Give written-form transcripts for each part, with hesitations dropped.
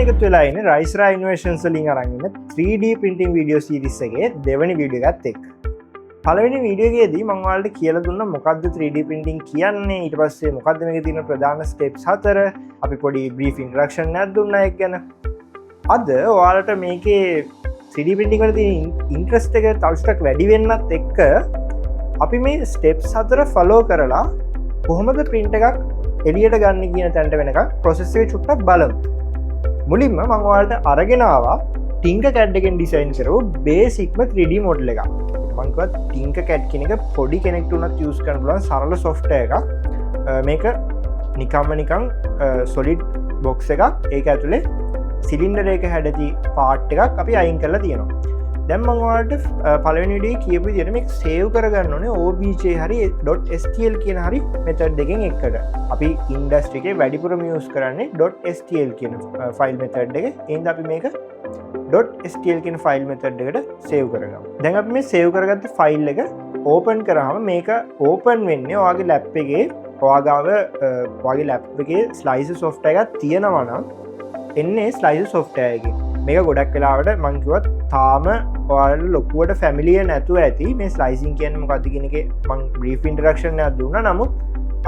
එකතු වෙලා ඉන්නේ රයිස්රා ඉනෝවේෂන්ස් වලින් අරන් ඉන්න 3D printing video series එකේ දෙවෙනි වීඩියෝ එකත් එක්ක. පළවෙනි වීඩියෝ එකේදී මම ඔයාලට කියලා දුන්නා මොකද්ද 3D printing කියන්නේ, ඊට පස්සේ මොකද්ද මේකේ තියෙන ප්‍රධාන steps 4, අපි පොඩි brief introduction එකක් දුන්නා ඒක ගැන. අද ඔයාලට මේකේ 3D printing වල තියෙන interest එක තව ටිකක් වැඩි වෙන්නත් එක්ක අපි මේ steps 4 follow කරලා කොහොමද print එකක් එලියට ගන්න කියන තැනට වෙනකම් process එක චුට්ටක් බලමු. මුලින්ම මම ඔයාලට අරගෙන ආවා Tinkercad එකෙන් ඩිසයින් කරපු බේසික්ම 3D මොඩල් එකක්. මම කිව්වා Tinkercad කියන එක පොඩි කෙනෙක්ට උනත් යූස් කරන්න පුළුවන් සරල software එකක්. මේක නිකන් solid box එකක්. ඒක ඇතුලේ සිලින්ඩර් එක හැඩති part එකක් අපි අයින් කරලා තියෙනවා. දැන් මම ඔයාලට පළවෙනි වීඩියෝේ කියපු විදිහට මේක සේව් කරගන්න ඕනේ obj හරි .stl කියන හරි මෙතඩ් දෙකෙන් එකකට. අපි ඉන්ඩස්ට්‍රි එකේ වැඩිපුරම යූස් කරන්නේ .stl කියන ෆයිල් මෙතඩ් එක. එහෙනම් අපි මේක .stl කියන ෆයිල් මෙතඩ් එකට සේව් කරගමු. දැන් අපි මේ සේව් කරගත්ත ෆයිල් එක ඕපන් කරාම මේක ඕපන් වෙන්නේ ඔයාගේ ලැප් එකේ ඔයාගේ ලැප් එකේ ස්ලයිසර් software එකක් තියෙනවා නම් එන්නේ ස්ලයිසර් software එකකින්. මේක ගොඩක් වෙලාවට මම කිව්වා තාම ඔයාලට ලොකුවට ෆැමිලියර් නැතුව ඇති මේ ස්ලයිසිං කියන්නේ මොකක්ද කියන එකේ මම බ්‍රීෆ් ඉන්ට්‍රොඩක්ෂන් එකක් දුන්නා. නමුත්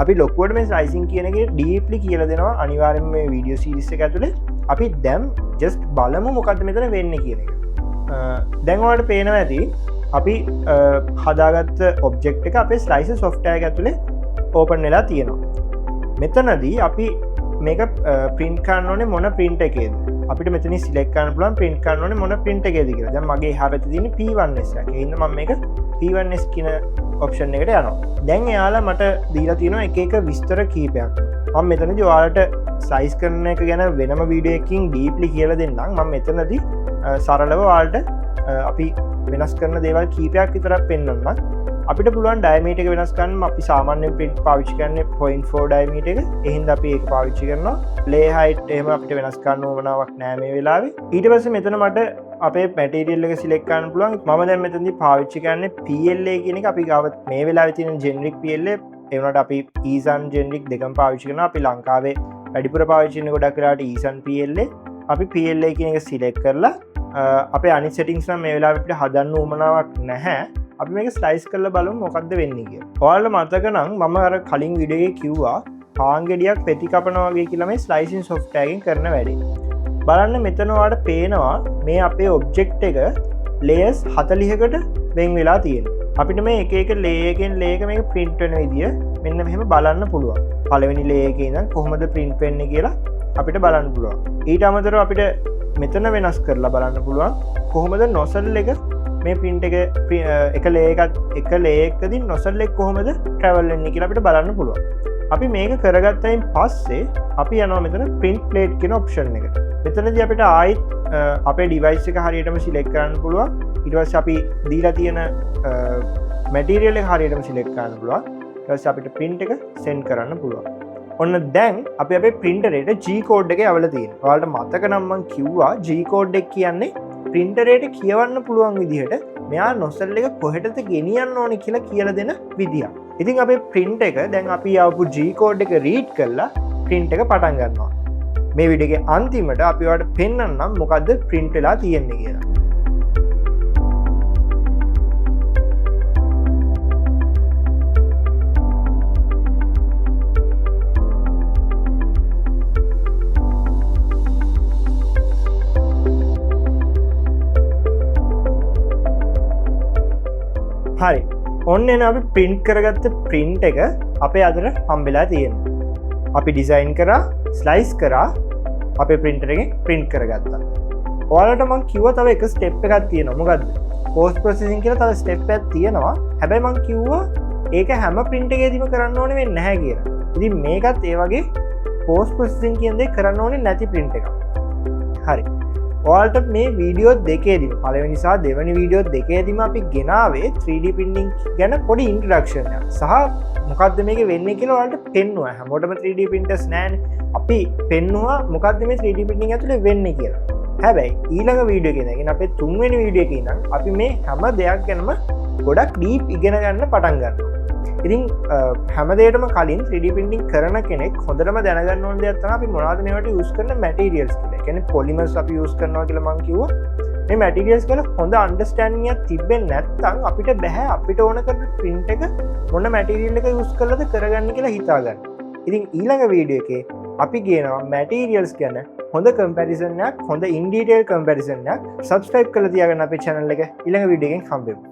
අපි ලොකුවට මේ ස්ලයිසිං කියන එකේ ඩීප්ලි කියලා දෙනවා අනිවාර්යයෙන්ම මේ වීඩියෝ සීරීස් එක ඇතුලේ. අපි දැන් ජස්ට් බලමු මොකද්ද මෙතන වෙන්නේ කියන එක. දැන් ඔයාලට පේනවා ඇති අපි හදාගත්ත ඔබ්ජෙක්ට් එක අපේ ස්ලයිසර් software එක ඇතුලේ ඕපන් වෙලා තියෙනවා. මෙතනදී අපි මේක print කරන්න ඕනේ මොන print එකේද? අපිට මෙතන සිලෙක්ට් කරන්න පුළුවන් print කරන්න ඕනේ මොන print එකේද කියලා. දැන් මගේ එහා පැත්තේ තියෙන P1s එක. ඒ හින්දා මම මේක P1s කියන ඔප්ෂන් එකට යනවා. දැන් එයාලා මට දීලා තියෙනවා එක එක විස්තර කීපයක්. මම මෙතනදී ඔයාලට ස්ලයිස් කරන එක ගැන වෙනම වීඩියෝ එකකින් ඩීප්ලි කියලා දෙන්නම්. මම මෙතනදී සරලව ඔයාලට අපි වෙනස් කරන දේවල් කීපයක් විතරක් පෙන්වන්නම්. අපිට පුළුවන් ඩයමීටර් එක වෙනස් කරන්න. අපි සාමාන්‍යයෙන් print පාවිච්චි කරන්නේ 0.4 ඩයමීටර් එක. ඒ හින්දා අපි ඒක පාවිච්චි කරනවා. play height එහෙම අපිට වෙනස් කරන්න ඕනවක් නැහැ මේ වෙලාවේ. ඊට පස්සේ මෙතන මට අපේ මැටීරියල් එක සිලෙක්ට් කරන්න පුළුවන්. මම දැන් මෙතනදී පාවිච්චි කරන්නේ PLA කියන එක. අපි ගාව මේ වෙලාවේ තියෙන generic PLA ඒ වුණාට අපි eSun generic දෙකම පාවිච්චි කරනවා. අපි ලංකාවේ වැඩිපුර පාවිච්චි කරන ගොඩක් වෙලාවට eSun PLA. අපි PLA කියන එක සිලෙක්ට් කරලා අපේ අනිත් settings නම් මේ වෙලාවේ අපිට හදන්න උවමනාවක් නැහැ. අපි මේක ස්ලයිස් කරලා බලමු මොකද්ද වෙන්නේ කියලා. ඔයාලට මතක නම් මම අර කලින් වීඩියෝ එකේ කිව්වා පාන් ගෙඩියක් පෙති කපනවා වගේ කියලා මේ ස්ලයිසිං software එකෙන් කරන වැඩේ. බලන්න මෙතන ඔයාලට පේනවා මේ අපේ ඔබ්ජෙක්ට් එක layers 40කට වෙන් වෙලා තියෙනවා. අපිට මේ එක එක layer එකෙන් layer එක මේක print වෙන විදිය මෙන්න මෙහෙම බලන්න පුළුවන්. පළවෙනි layer එකේ ඉඳන් කොහොමද print වෙන්නේ කියලා අපිට බලන්න පුළුවන්. ඊට අමතරව අපිට මෙතන වෙනස් කරලා බලන්න පුළුවන් කොහොමද nozzle එක මේ print එක layer එකකදී nozzle එක කොහොමද travel වෙන්නේ කියලා අපිට බලන්න පුළුවන්. අපි මේක කරගත්තයින් පස්සේ අපි යනවා මෙතන print plate කියන option එකට. මෙතනදී අපිට ආයිත් අපේ device එක හරියටම select කරන්න පුළුවන්. ඊට පස්සේ අපි දීලා තියෙන material එක හරියටම select කරන්න පුළුවන්. ඊට පස්සේ අපිට print එක send කරන්න පුළුවන්. ඔන්න දැන් අපි අපේ printer එකට G code එක යවලා තියෙනවා. ඔයාලට මතක නම් මම කිව්වා G code එක කියන්නේ printer එකට කියවන්න පුළුවන් විදිහට මෙයා nozzle එක කොහෙටද ගෙනියන්න ඕනේ කියලා දෙන විදියක්. ඉතින් අපේ print එක දැන් අපි යවපු G code එක read කරලා print එක පටන් ගන්නවා. මේ වීඩියෝ එකේ අන්තිමට අපි ඔයාලට පෙන්නන්නම් මොකද්ද print වෙලා තියෙන්නේ කියලා. හරි ඔන්න එන අපි print කරගත්ත print එක අපේ අතට හම්බෙලා තියෙනවා. අපි ඩිසයින් කරා ස්ලයිස් කරා අපේ printer එකෙන් print කරගත්තා. ඔයාලට මම කිව්වා තව එක step එකක් තියෙනවා. මොකද්ද? post processing කියලා තව step එකක් තියෙනවා. හැබැයි මම කිව්වා ඒක හැම print එකේදීම කරන්න ඕනේ වෙන්නේ නැහැ කියලා. ඉතින් මේකත් ඒ වගේ post processing කියන දේ කරන්න ඕනේ නැති print එකක්. හරි. ඔයාලට මේ වීඩියෝ දෙකේදීම පළවෙනි සහ දෙවෙනි වීඩියෝ දෙකේදීම අපි ගෙනාවේ 3D printing ගැන පොඩි ඉන්ට්‍රොඩක්ෂන් එකක්. සහ මොකද්ද මේක වෙන්නේ කියලා ඔයාලට පෙන්නුවා. හැමෝටම 3D printers නැහැනේ. අපි පෙන්නුවා මොකද්ද මේ 3D printing ඇතුලේ වෙන්නේ කියලා. හැබැයි ඊළඟ වීඩියෝ එකේ ඉඳන් අපේ තුන්වෙනි වීඩියෝ එකේ ඉඳන් අපි මේ හැම දෙයක් ගැනම ගොඩක් ඩීප් ඉගෙන ගන්න පටන් ගන්නවා. ඉතින් හැමදේටම කලින් 3D පින්ටිං කරන කෙනෙක් හොඳටම දැනගන්න ඕන දෙයක් තමයි අපි මොනවද මේවට යූස් කරන මැටීරියල්ස් කියලා. ඒ කියන්නේ පොලිමර්ස් අපි යූස් කරනවා කියලා මම කිව්වා. මේ මැටීරියල්ස් වල හොඳ අන්ඩර්ස්ටෑන්ඩින්ග් එකක් තිබෙන්නේ නැත්නම් අපිට බෑ අපිට ඕන කරන print එක මොන මැටීරියල් එක යූස් කරලාද කරගන්න කියලා හිතාගන්න. ඉතින් ඊළඟ වීඩියෝ එකේ අපි කියනවා මැටීරියල්ස් ගැන හොඳ කම්පැරිසන් එකක්, හොඳ ඉන් ඩීටේල් කම්පැරිසන් එකක්. සබ්ස්ක්‍රයිබ් කරලා තියාගන්න අපේ channel එක. ඊළඟ වීඩියෝ එකෙන් හම්බෙමු.